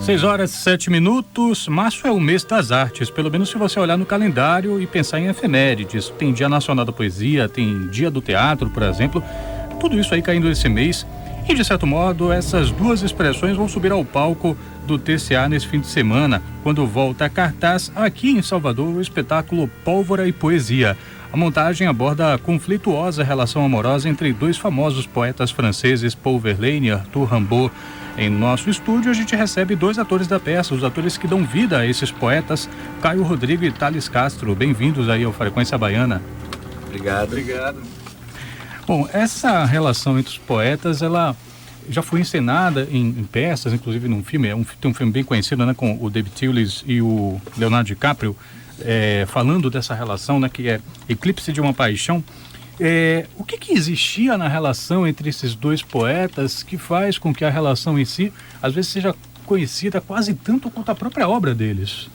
6h07. Março é o mês das artes, pelo menos se você olhar no calendário e pensar em efemérides. Tem Dia Nacional da Poesia, tem Dia do Teatro, por exemplo. Tudo isso aí caindo esse mês. E, de certo modo, essas duas expressões vão subir ao palco do TCA nesse fim de semana, quando volta a cartaz aqui em Salvador o espetáculo Pólvora e Poesia. A montagem aborda a conflituosa relação amorosa entre dois famosos poetas franceses, Paul Verlaine e Arthur Rimbaud. Em nosso estúdio, a gente recebe dois atores da peça, os atores que dão vida a esses poetas, Caio Rodrigo e Thales Castro. Bem-vindos aí ao Frequência Baiana. Obrigado. Bom, essa relação entre os poetas, ela já foi encenada em peças, inclusive num filme, tem um filme bem conhecido, né, com o David Thewlis e o Leonardo DiCaprio, falando dessa relação, né, que é Eclipse de uma Paixão. O que existia na relação entre esses dois poetas que faz com que a relação em si, às vezes, seja conhecida quase tanto quanto a própria obra deles?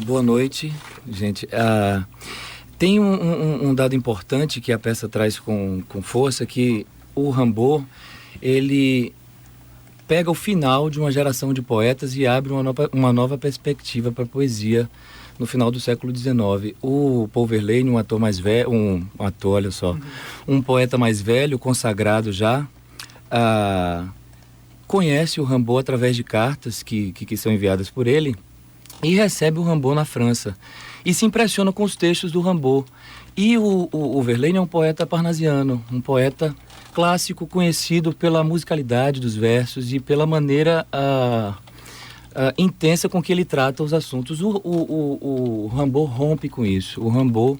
Boa noite, gente. Tem um dado importante que a peça traz com força, que o Rimbaud, ele pega o final de uma geração de poetas e abre uma nova perspectiva para a poesia no final do século XIX. O Paul Verlaine, um ator mais velho, um poeta mais velho, consagrado já, conhece o Rimbaud através de cartas que são enviadas por ele e recebe o Rimbaud na França e se impressiona com os textos do Rimbaud. E o Verlaine é um poeta parnasiano, um poeta clássico, conhecido pela musicalidade dos versos e pela maneira intensa com que ele trata os assuntos. O Rimbaud rompe com isso. O Rimbaud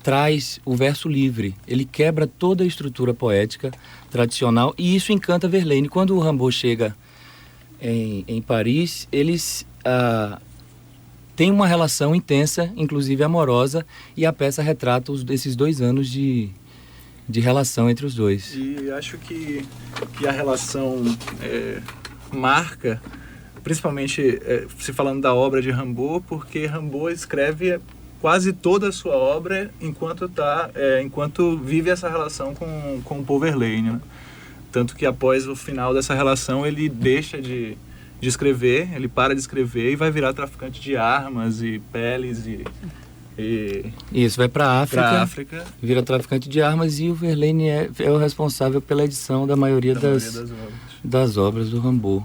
traz o verso livre. Ele quebra toda a estrutura poética tradicional e isso encanta Verlaine. Quando o Rimbaud chega em Paris, eles têm uma relação intensa, inclusive amorosa, e a peça retrata esses 2 anos de relação entre os dois. E acho que a relação marca, principalmente se falando da obra de Rimbaud, porque Rimbaud escreve quase toda a sua obra enquanto vive essa relação com o Paul Verlaine, né? Tanto que após o final dessa relação ele deixa de escrever, ele para de escrever e vai virar traficante de armas e peles Isso, vai para a África, vira traficante de armas, e o Verlaine é o responsável pela edição da maioria das obras do Rimbaud.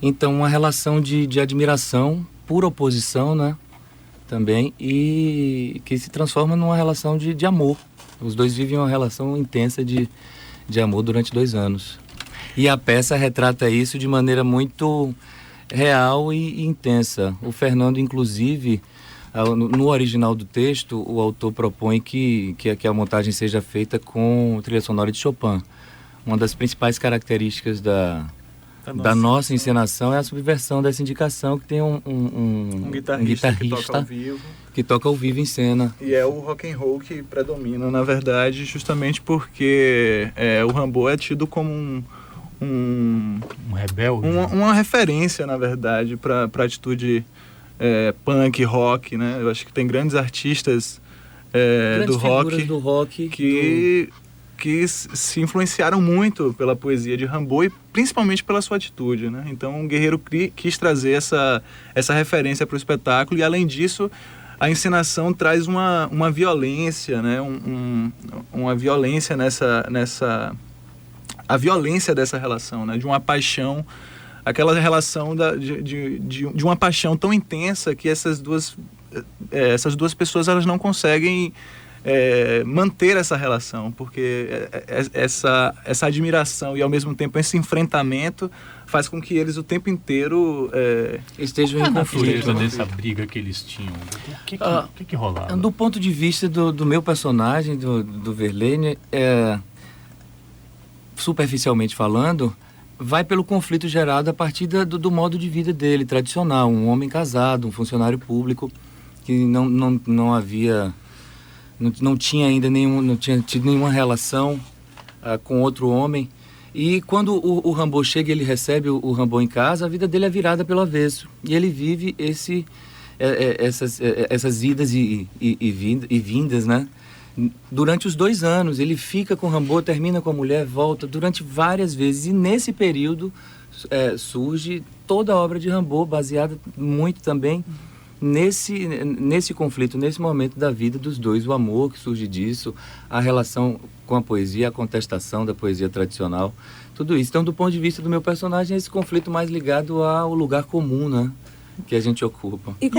Então, uma relação de admiração por oposição, né, também, e que se transforma numa relação de amor. Os dois vivem uma relação intensa de amor durante 2 anos. E a peça retrata isso de maneira muito real e intensa. O Fernando, inclusive, no original do texto, o autor propõe que a montagem seja feita com trilha sonora de Chopin. Uma das principais características da nossa encenação é a subversão dessa indicação, que tem um guitarrista que toca ao vivo em cena. E é o rock and roll que predomina, na verdade, justamente porque o Rimbaud é tido como um rebelde, uma referência, na verdade, para a atitude punk, rock, né? Eu acho que tem grandes artistas do rock que se influenciaram muito pela poesia de Rimbaud e principalmente pela sua atitude, né? Então o Guerreiro quis trazer essa referência para o espetáculo, e além disso a encenação traz uma violência, né? Uma violência a violência dessa relação, né? De uma paixão, aquela relação de uma paixão tão intensa que essas duas pessoas, elas não conseguem manter essa relação, porque essa admiração e ao mesmo tempo esse enfrentamento faz com que eles o tempo inteiro estejam em conflito. Dessa briga que eles tinham, o que rolava? Do ponto de vista do meu personagem, do Verlaine, superficialmente falando, vai pelo conflito gerado a partir do modo de vida dele, tradicional. Um homem casado, um funcionário público que não tinha tido nenhuma relação com outro homem. E quando o Rimbaud chega e ele recebe o Rimbaud em casa, a vida dele é virada pelo avesso. E ele vive essas idas e vindas, né? Durante os 2 anos, ele fica com o Rimbaud, termina com a mulher, volta durante várias vezes. E nesse período surge toda a obra de Rimbaud, baseada muito também nesse conflito, nesse momento da vida dos dois, o amor que surge disso, a relação com a poesia, a contestação da poesia tradicional, tudo isso. Então, do ponto de vista do meu personagem, esse conflito mais ligado ao lugar comum, né, que a gente ocupa. E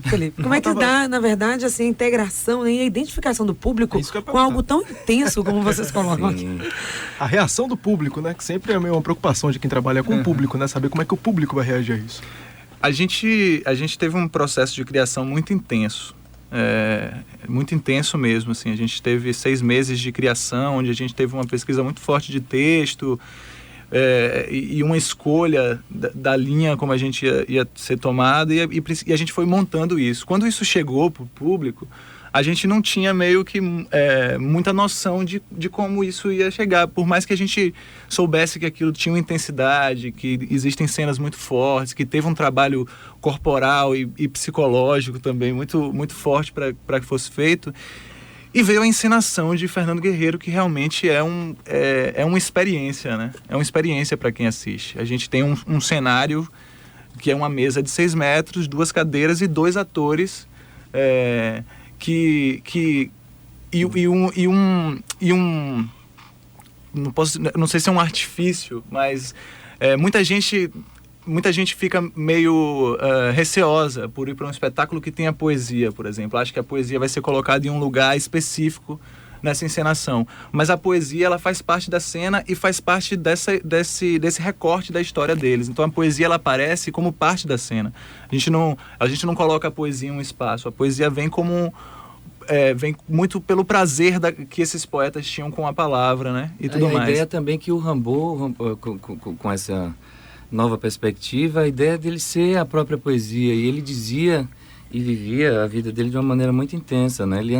Felipe, como é que dá, na verdade, assim, a integração e a identificação do público com algo tão intenso como vocês colocam aqui? A reação do público, né, que sempre é uma preocupação de quem trabalha com o público, né, saber como é que o público vai reagir a isso. A gente teve um processo de criação muito intenso, muito intenso mesmo, assim. A gente teve 6 meses de criação, onde a gente teve uma pesquisa muito forte de texto, e uma escolha da linha como a gente ia ser tomada, e a gente foi montando isso. Quando isso chegou para o público, a gente não tinha meio que muita noção de como isso ia chegar. Por mais que a gente soubesse que aquilo tinha uma intensidade, que existem cenas muito fortes, que teve um trabalho corporal e psicológico também muito, muito forte para que fosse feito. E veio a encenação de Fernando Guerreiro, que realmente é uma experiência, né? É uma experiência para quem assiste. A gente tem um cenário que é uma mesa de 6 metros, 2 cadeiras e 2 atores, não sei se é um artifício, mas muita gente fica meio receosa por ir para um espetáculo que tenha poesia, por exemplo. Acho que a poesia vai ser colocada em um lugar específico nessa encenação. Mas a poesia, ela faz parte da cena e faz parte desse recorte da história deles. Então a poesia, ela aparece como parte da cena. A gente não coloca a poesia em um espaço. A poesia vem vem muito pelo prazer que esses poetas tinham com a palavra, né? E tudo mais. A ideia também que o Rimbaud, com essa nova perspectiva, a ideia dele ser a própria poesia, e ele dizia e vivia a vida dele de uma maneira muito intensa, né? Ele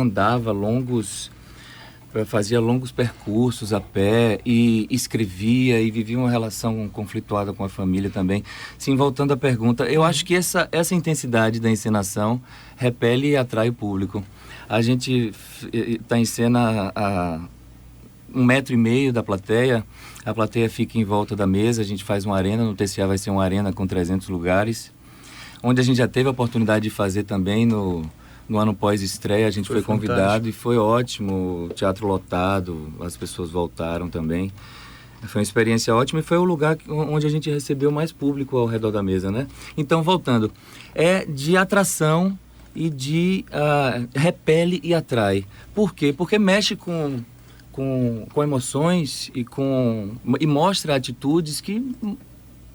fazia longos percursos a pé e escrevia e vivia uma relação conflituada com a família também. Sim, voltando à pergunta, eu acho que essa intensidade da encenação repele e atrai o público. A gente está em cena a 1,5 metro da plateia. A plateia fica em volta da mesa, a gente faz uma arena, no TCA vai ser uma arena com 300 lugares, onde a gente já teve a oportunidade de fazer também no ano pós-estreia, a gente foi convidado e foi ótimo, teatro lotado, as pessoas voltaram também. Foi uma experiência ótima e foi o lugar onde a gente recebeu mais público ao redor da mesa, né? Então, voltando, é de atração e de repele e atrai. Por quê? Porque mexe com emoções e mostra atitudes que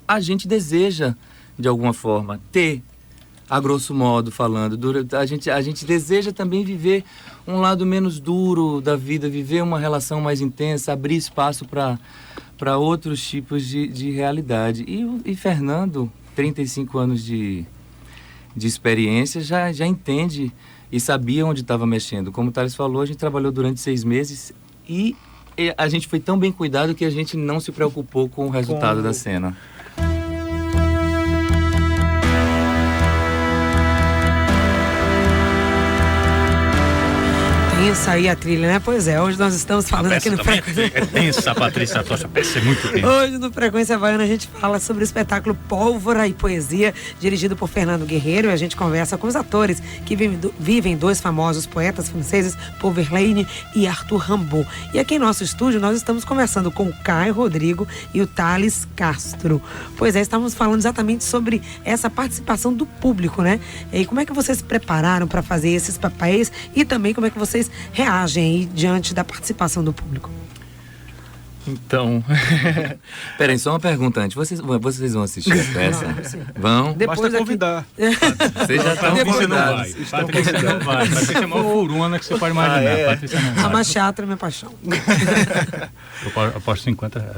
a gente deseja, de alguma forma, ter, a grosso modo falando. A gente deseja também viver um lado menos duro da vida, viver uma relação mais intensa, abrir espaço para outros tipos de realidade. E Fernando, 35 anos de experiência, já entende e sabia onde estava mexendo. Como o Thales falou, a gente trabalhou durante 6 meses e a gente foi tão bem cuidado que a gente não se preocupou com o resultado da cena. Tensa aí a trilha, né? Pois é, hoje nós estamos falando aqui no Frequência. É tensa, Patrícia Tocha, a peça é muito tensa. Hoje no Frequência Havaiana a gente fala sobre o espetáculo Pólvora e Poesia, dirigido por Fernando Guerreiro, e a gente conversa com os atores que vivem 2 famosos poetas franceses, Paul Verlaine e Arthur Rimbaud. E aqui em nosso estúdio nós estamos conversando com o Caio Rodrigo e o Thales Castro. Pois é, estamos falando exatamente sobre essa participação do público, né? E como é que vocês se prepararam para fazer esses papéis e também como é que vocês reagem aí diante da participação do público? Então... Peraí, só uma pergunta antes. Vocês vão assistir a peça? Vão? Depois basta convidar. Vocês já estão convidados. Patrícia não vai. Patrícia é uma furuna que você pode imaginar. Patrícia não vai. A machata é minha paixão. Eu aposto 50 reais.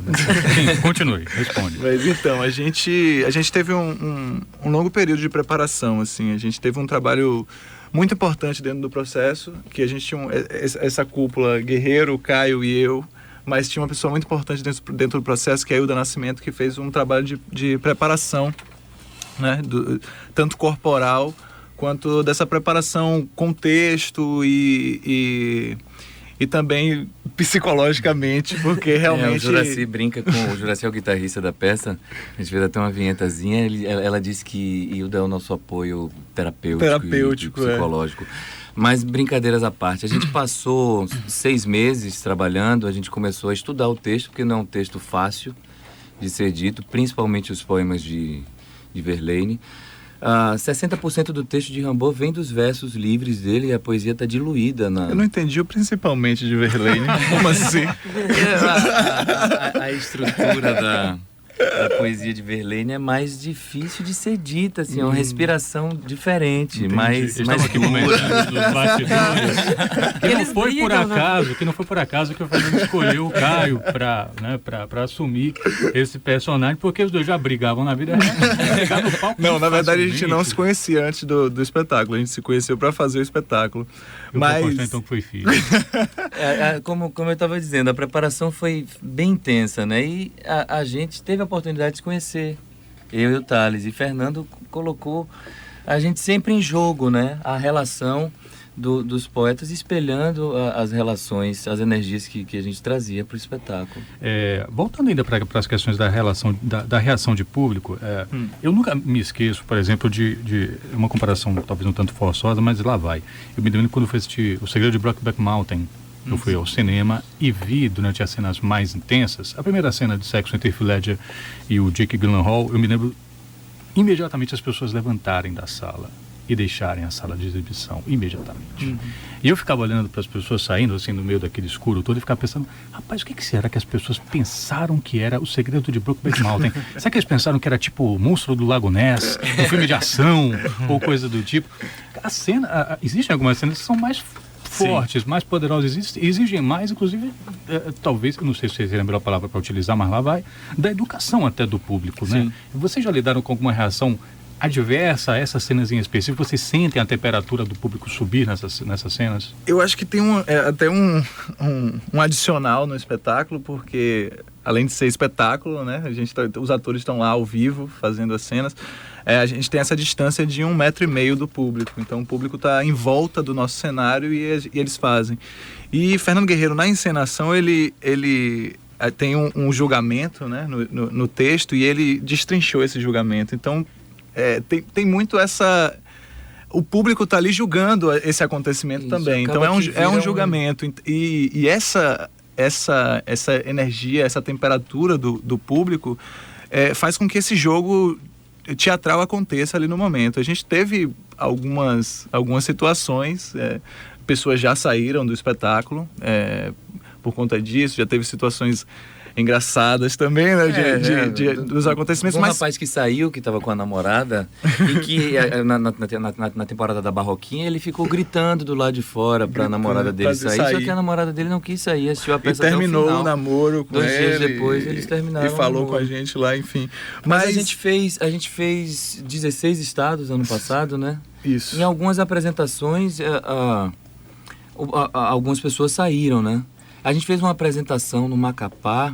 Sim, continue, responde. Mas então, a gente teve um longo período de preparação, assim. A gente teve um trabalho muito importante dentro do processo, que a gente tinha essa cúpula, Guerreiro, Caio e eu, mas tinha uma pessoa muito importante dentro do processo, que é a Hilda Nascimento, que fez um trabalho de preparação, né, tanto corporal quanto dessa preparação com texto e e também psicologicamente, porque realmente... O Juraci brinca com o Juraci, é o guitarrista da peça, a gente fez até uma vinhetazinha, ela disse que Hilda é o nosso apoio terapêutico e psicológico. Mas brincadeiras à parte, a gente passou 6 meses trabalhando, a gente começou a estudar o texto, porque não é um texto fácil de ser dito, principalmente os poemas de Verlaine. 60% do texto de Rimbaud vem dos versos livres dele e a poesia está diluída na... Eu não entendi o principalmente de Verlaine. Como assim? A estrutura da poesia de Verlaine é mais difícil de ser dita, assim, é uma respiração diferente, mais aqui dos bastidores. Que não foi por acaso que o Fernando escolheu o Caio para assumir esse personagem, porque os dois já brigavam na vida real. No palco. Não, na verdade a gente não se conhecia antes do espetáculo, a gente se conheceu para fazer o espetáculo. Mas então que foi filho. Como eu estava dizendo, a preparação foi bem intensa, né? E a gente teve a oportunidade de se conhecer, eu e o Thales, e Fernando colocou a gente sempre em jogo, né? A relação dos poetas, espelhando as relações, as energias que a gente trazia para o espetáculo. Voltando ainda para as questões da relação, da reação de público, eu nunca me esqueço, por exemplo, de uma comparação talvez um tanto forçosa, mas lá vai. Eu me lembro quando eu fui assistir O Segredo de Brokeback Mountain. Eu fui ao cinema e vi, durante as cenas mais intensas, a primeira cena de sexo entre Heath Ledger e o Jake Gyllenhaal, eu me lembro imediatamente as pessoas levantarem da sala e deixarem a sala de exibição, imediatamente. E eu ficava olhando para as pessoas saindo, assim, no meio daquele escuro todo, e ficava pensando, rapaz, o que será que as pessoas pensaram que era O Segredo de Brokeback Mountain? Será que eles pensaram que era tipo o Monstro do Lago Ness, um filme de ação, ou coisa do tipo? Existem algumas cenas que são mais fortes, mais poderosas, exigem mais, inclusive, talvez, eu não sei se seria a melhor palavra para utilizar, mas lá vai, da educação até do público, né? Vocês já lidaram com alguma reação adversa a essas cenas em específico? Vocês sentem a temperatura do público subir nessas cenas? Eu acho que tem até um adicional no espetáculo, porque além de ser espetáculo, né, os atores estão lá ao vivo fazendo as cenas. A gente tem essa distância de 1,5 metro do público, então o público está em volta do nosso cenário e eles fazem. E Fernando Guerreiro, na encenação, ele tem um julgamento, né, no texto, e ele destrinchou esse julgamento. Então tem muito essa... O público está ali julgando esse acontecimento. Isso, também, então é um julgamento. E essa energia, essa temperatura do público faz com que esse jogo teatral aconteça ali no momento. A gente teve algumas situações, pessoas já saíram do espetáculo por conta disso, já teve situações engraçadas também, né, dos acontecimentos. Um rapaz que saiu, que estava com a namorada, e que na temporada da Barroquinha, ele ficou gritando do lado de fora para a namorada dele sair, só que a namorada dele não quis sair, assistiu a peça até o final. E terminou o namoro com 2 dias depois eles terminaram. E falou com a gente lá, enfim. Mas a gente fez 16 estados ano passado, né? Isso. Em algumas apresentações, algumas pessoas saíram, né? A gente fez uma apresentação no Macapá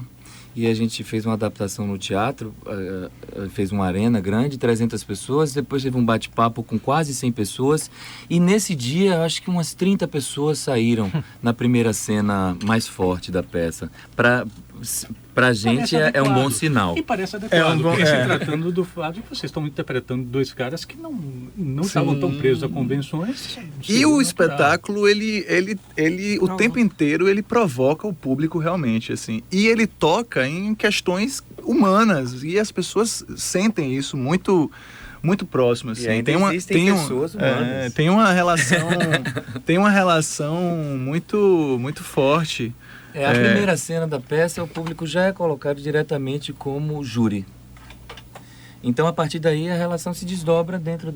e a gente fez uma adaptação no teatro, fez uma arena grande, 300 pessoas, depois teve um bate-papo com quase 100 pessoas e nesse dia acho que umas 30 pessoas saíram na primeira cena mais forte da peça. Pra gente é um bom sinal. E parece adequado, porque se tratando do fato de que vocês estão interpretando 2 caras que não estavam tão presos a convenções. E o espetáculo, o tempo inteiro, ele provoca o público realmente, assim. E ele toca em questões humanas, e as pessoas sentem isso muito próximo, assim. E existem pessoas humanas. Tem uma relação muito forte. A primeira cena da peça, o público já é colocado diretamente como júri. Então, a partir daí, a relação se desdobra dentro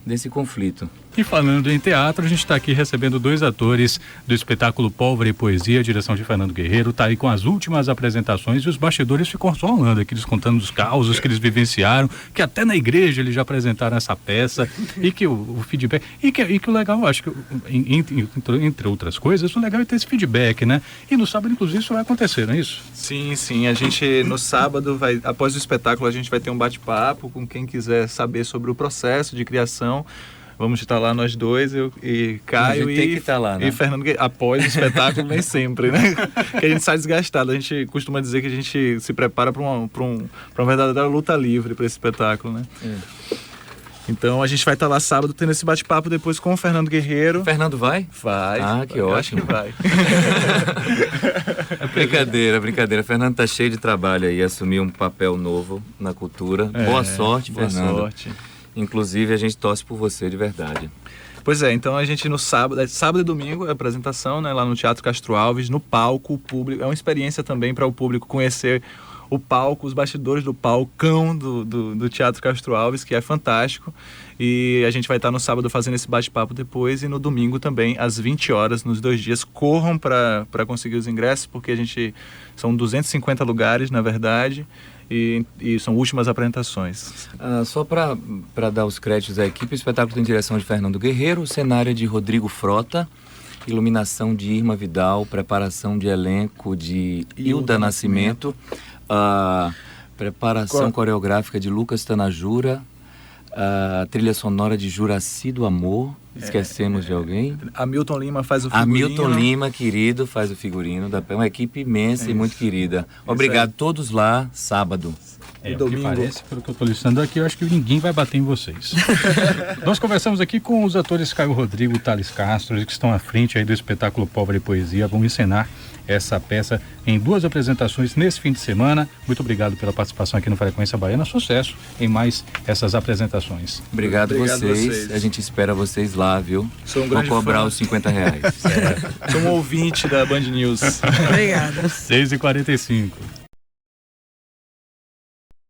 desse conflito. E falando em teatro, a gente está aqui recebendo 2 atores do espetáculo Pólvora e Poesia, direção de Fernando Guerreiro, está aí com as últimas apresentações e os bastidores ficam só rolando aqui, eles contando os causos que eles vivenciaram, que até na igreja eles já apresentaram essa peça e que o feedback, e que o legal, acho que entre outras coisas, o legal é ter esse feedback, né? E no sábado, inclusive, isso vai acontecer, não é isso? Sim, a gente no sábado, após o espetáculo, a gente vai ter um bate-papo com quem quiser saber sobre o processo de criação. Vamos estar lá nós dois, eu e Caio e Fernando, após o espetáculo, nem sempre, né? Que a gente sai desgastado. A gente costuma dizer que a gente se prepara para uma verdadeira luta livre para esse espetáculo, né? Então a gente vai estar lá sábado tendo esse bate-papo depois com o Fernando Guerreiro. O Fernando vai? Vai. Ah, que ótimo. Acho que vai. Brincadeira. Fernando tá cheio de trabalho aí, assumiu um papel novo na cultura. Boa sorte, Fernando. Boa sorte. Inclusive, a gente torce por você de verdade. Pois é, então a gente no sábado e domingo é a apresentação, né, lá no Teatro Castro Alves, no palco, o público. É uma experiência também para o público conhecer o palco, os bastidores do palcão do Teatro Castro Alves, que é fantástico. E a gente vai estar no sábado fazendo esse bate-papo depois e no domingo também, às 20 horas, nos 2 dias. Corram para conseguir os ingressos, porque são 250 lugares, na verdade. E são últimas apresentações. Só para dar os créditos à equipe, o espetáculo tem direção de Fernando Guerreiro, cenário de Rodrigo Frota, iluminação de Irma Vidal, preparação de elenco de Hilda Nascimento, preparação coreográfica de Lucas Tanajura, trilha sonora de Juraci do Amor. Esquecemos de alguém? Hamilton Lima faz o figurino. Hamilton Lima, querido, faz o figurino. Uma equipe imensa e muito querida. Obrigado, todos lá, sábado. O que parece, pelo que eu estou listando aqui, eu acho que ninguém vai bater em vocês. Nós conversamos aqui com os atores Caio Rodrigo e Thales Castro, que estão à frente aí do espetáculo Pólvora e Poesia. Vão encenar essa peça em 2 apresentações nesse fim de semana. Muito obrigado pela participação aqui no Frequência Baiana. Sucesso em mais essas apresentações. Obrigado vocês. A gente espera vocês lá, viu? Sou um grande Vou cobrar fã. os R$50. Sou um ouvinte da Band News. Obrigada. 6h45.